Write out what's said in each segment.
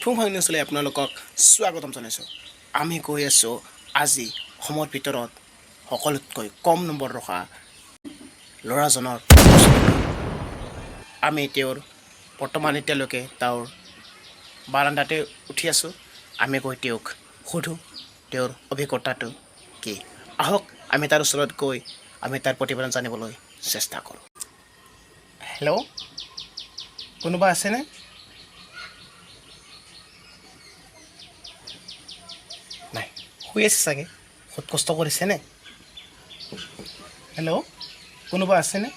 ফুংফাং নিউজলৈ আপোনালোকক স্বাগতম জনাইছোঁ। আমি কৈ আছোঁ আজি অসমৰ ভিতৰত সকলোতকৈ কম নম্বৰ ৰখা ল'ৰাজনৰ। আমি তেওঁৰ বৰ্তমান এতিয়ালৈকে তেওঁৰ বাৰাণ্ডাতে উঠি আছোঁ। আমি গৈ তেওঁক সোধোঁ তেওঁৰ অভিজ্ঞতাটো কি। আহক আমি তাৰ ওচৰত গৈ আমি তাৰ প্ৰতিবেদন জানিবলৈ চেষ্টা কৰোঁ। হেল্ল', কোনোবা আছেনে? নাই, শুই আছে চাগে, বহুত কষ্ট কৰিছেনে? হেল্ল', কোনোবা আছেনে?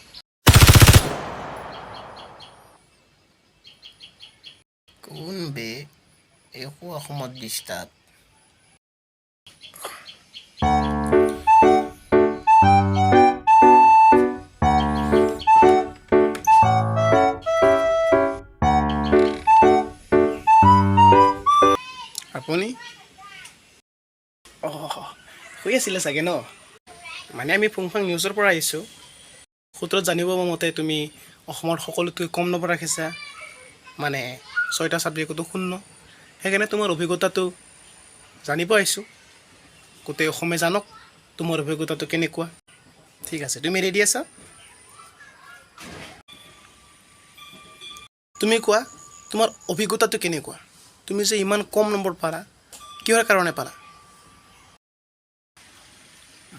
কোন বে একো অসমত ডিষ্টাৰ্ব। আপুনি শুই আছিলে চাগে ন? মানে আমি ফুংফাং নিউজৰ পৰা আহিছোঁ। সূত্ৰত জানিব মতে তুমি অসমৰ সকলোতকৈ কম নম্বৰ ৰাখিছা, মানে 6টা ছাবজেক্টতো 0। সেইকাৰণে তোমাৰ অভিজ্ঞতাটো জানিব আহিছোঁ। গোটেই অসমে জানক তোমাৰ অভিজ্ঞতাটো কেনেকুৱা। ঠিক আছে, তুমি ৰেডি আছা? তুমি কোৱা তোমাৰ অভিজ্ঞতাটো কেনেকুৱা? তুমি যে ইমান কম নম্বৰ পালা, কিহৰ কাৰণে পালা?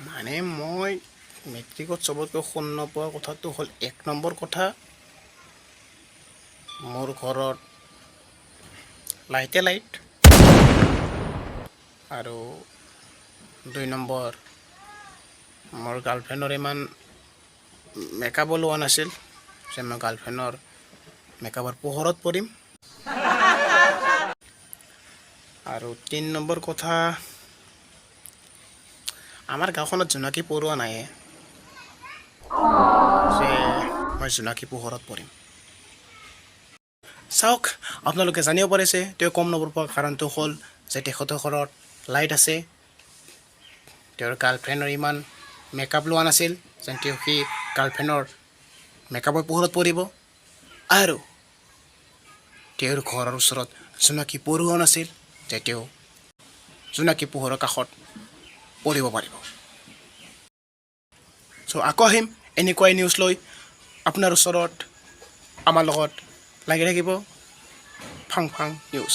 মানে মই মেট্ৰিকত চবতকৈ 0 পোৱা কথাটো হ'ল 1 নম্বৰ কথা, মোৰ ঘৰত লাইট আৰু 2 নম্বৰ মোৰ গাৰ্লফ্ৰেণ্ডৰ ইমান মেকআপ লোৱা নাছিল যে মই গাৰ্লফ্ৰেণ্ডৰ মেকআপৰ পোহৰত পৰিম। আৰু 3 নম্বৰ কথা, আমাৰ গাঁওখনত জোনাকী পৰুৱা নাই যে মই জোনাকী পোহৰত পৰিম। চাওক, আপোনালোকে জানিব পাৰিছে তেওঁ কম নম্বৰ পোৱাৰ কাৰণটো হ'ল যে তেখেতৰ ঘৰত লাইট আছে, তেওঁৰ গাৰ্লফ্ৰেণ্ডৰ ইমান মেকআপ লোৱা নাছিল যেন তেওঁ সেই গাৰ্লফ্ৰেণ্ডৰ মেকআপৰ পোহৰত পৰিব, আৰু তেওঁৰ ঘৰৰ ওচৰত জোনাকী পৰুৱাও নাছিল যে তেওঁ জোনাকী পোহৰৰ কাষত পৰিব পাৰিব। চ' আকৌ আহিম এনেকুৱাই নিউজ লৈ আপোনাৰ ওচৰত। আমাৰ লগত লাগি থাকিব ফাং ফাং নিউজ।